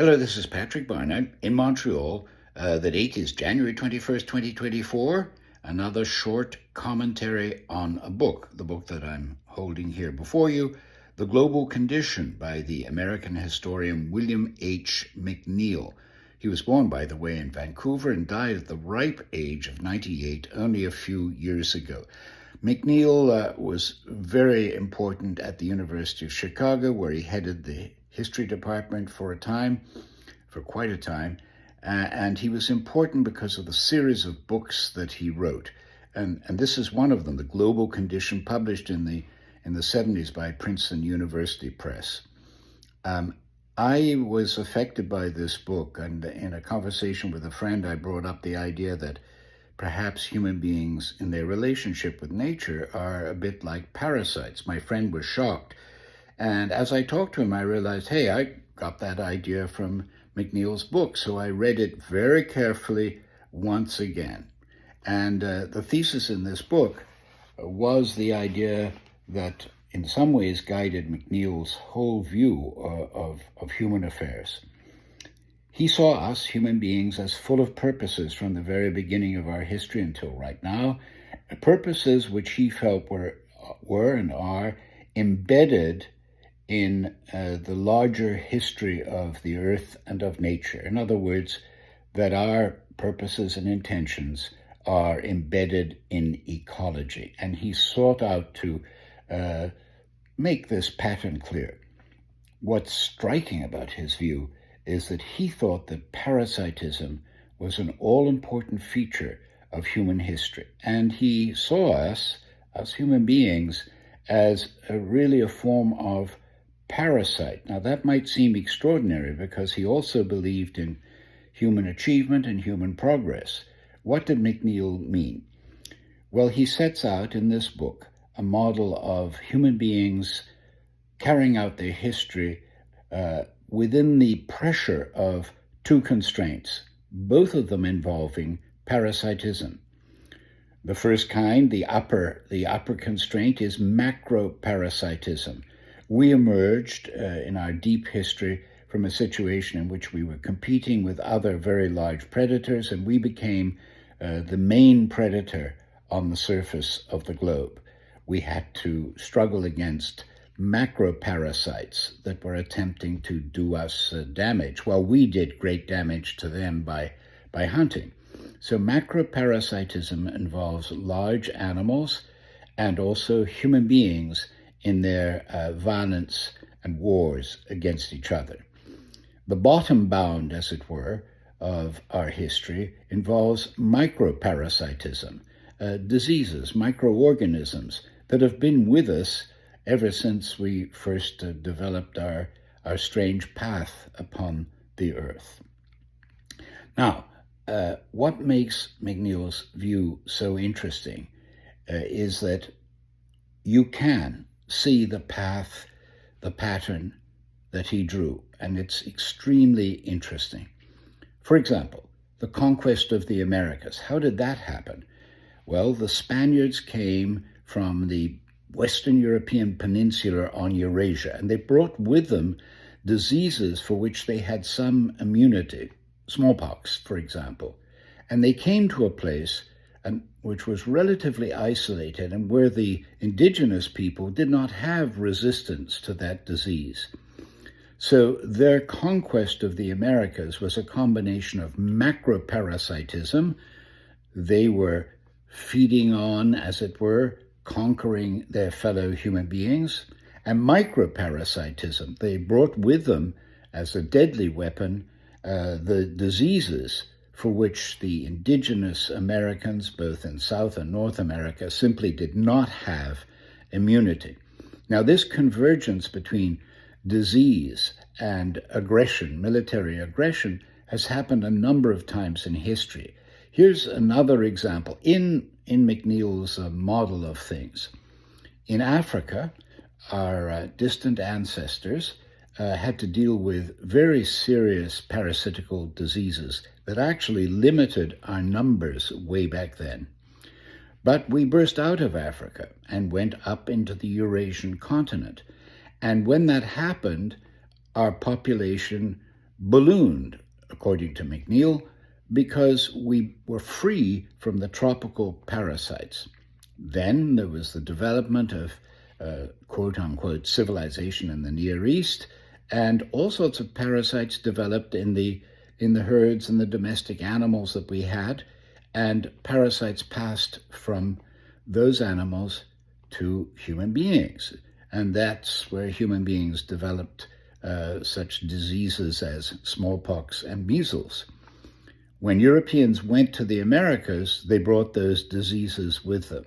Hello, this is Patrick Barnard in Montreal. The date is January 21st, 2024. Another short commentary on a book, the book that I'm holding here before you, The Global Condition by the American historian William H. McNeill. He was born, by the way, in Vancouver and died at the ripe age of 98 only a few years ago. McNeill was very important at the University of Chicago, where he headed the history department for quite a time, and he was important because of the series of books that he wrote, and this is one of them, The Global Condition, published in the 70s by Princeton University Press. I was affected by this book, and in a conversation with a friend, I brought up the idea that perhaps human beings in their relationship with nature are a bit like parasites. My friend was shocked. And as I talked to him, I realized, hey, I got that idea from McNeill's book. So I read it very carefully once again. And the thesis in this book was the idea that in some ways guided McNeill's whole view of human affairs. He saw us, human beings, as full of purposes from the very beginning of our history until right now, purposes which he felt were and are embedded in the larger history of the earth and of nature. In other words, that our purposes and intentions are embedded in ecology. And he sought out to make this pattern clear. What's striking about his view is that he thought that parasitism was an all-important feature of human history. And he saw us, as human beings, as really a form of parasite. Now, that might seem extraordinary because he also believed in human achievement and human progress. What did McNeill mean? Well, he sets out in this book a model of human beings carrying out their history within the pressure of two constraints, both of them involving parasitism. The first kind, the upper constraint, is macroparasitism. We emerged in our deep history from a situation in which we were competing with other very large predators, and we became the main predator on the surface of the globe. We had to struggle against macroparasites that were attempting to do us damage, while we did great damage to them by hunting. So macroparasitism involves large animals and also human beings in their violence and wars against each other. The bottom bound, as it were, of our history involves microparasitism, diseases, microorganisms that have been with us ever since we first developed our strange path upon the earth. Now, what makes McNeill's view so interesting is that you can see the path, the pattern that he drew, and it's extremely interesting. For example, the conquest of the Americas. How did that happen? Well, the Spaniards came from the Western European peninsula on Eurasia, and they brought with them diseases for which they had some immunity, smallpox, for example. And they came to a place which was relatively isolated and where the indigenous people did not have resistance to that disease. So their conquest of the Americas was a combination of macroparasitism. They were feeding on, as it were, conquering their fellow human beings, and microparasitism. They brought with them as a deadly weapon the diseases for which the indigenous Americans, both in South and North America, simply did not have immunity. Now, this convergence between disease and aggression, military aggression, has happened a number of times in history. Here's another example in McNeill's model of things. In Africa, our distant ancestors had to deal with very serious parasitical diseases that actually limited our numbers way back then. But we burst out of Africa and went up into the Eurasian continent. And when that happened, our population ballooned, according to McNeill, because we were free from the tropical parasites. Then there was the development of quote-unquote civilization in the Near East, and all sorts of parasites developed in the herds and the domestic animals that we had, and parasites passed from those animals to human beings. And that's where human beings developed such diseases as smallpox and measles. When Europeans went to the Americas, they brought those diseases with them,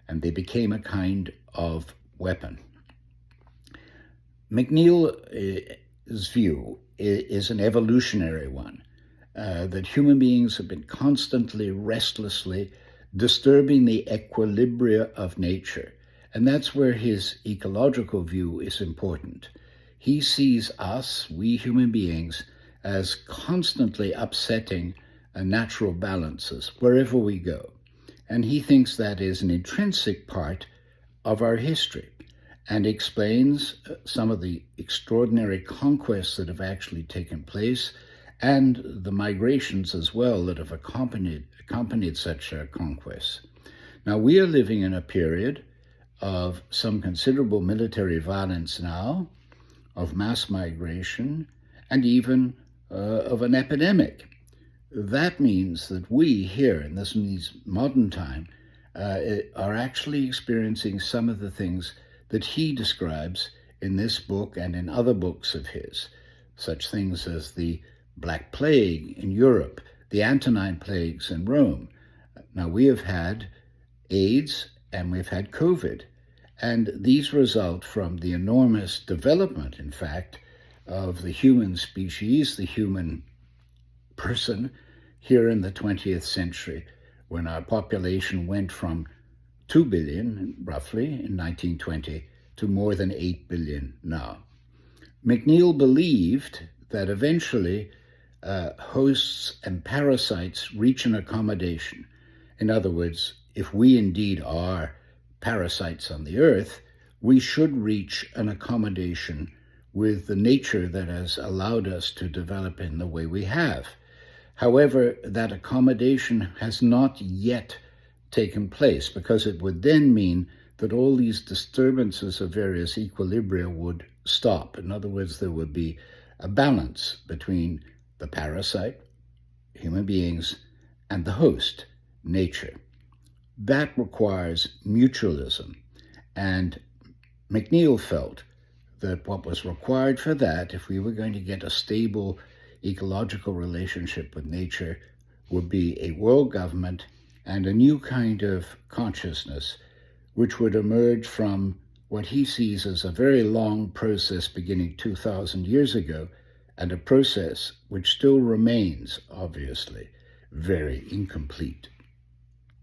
and they became a kind of weapon. McNeill's view is an evolutionary one, that human beings have been constantly, restlessly disturbing the equilibria of nature. And that's where his ecological view is important. He sees us, we human beings, as constantly upsetting natural balances wherever we go. And he thinks that is an intrinsic part of our history, and explains some of the extraordinary conquests that have actually taken place, and the migrations as well that have accompanied such conquests. Now, we are living in a period of some considerable military violence now, of mass migration, and even of an epidemic. That means that we here in this modern time are actually experiencing some of the things that he describes in this book and in other books of his, such things as the Black Plague in Europe, the Antonine plagues in Rome. Now, we have had AIDS and we've had COVID, and these result from the enormous development, in fact, of the human species, the human person, here in the 20th century, when our population went from 2 billion, roughly, in 1920, to more than 8 billion now. McNeill believed that eventually hosts and parasites reach an accommodation. In other words, if we indeed are parasites on the earth, we should reach an accommodation with the nature that has allowed us to develop in the way we have. However, that accommodation has not yet taken place, because it would then mean that all these disturbances of various equilibria would stop. In other words, there would be a balance between the parasite, human beings, and the host, nature. That requires mutualism, and McNeill felt that what was required for that, if we were going to get a stable ecological relationship with nature, would be a world government and a new kind of consciousness, which would emerge from what he sees as a very long process beginning 2,000 years ago, and a process which still remains, obviously, very incomplete.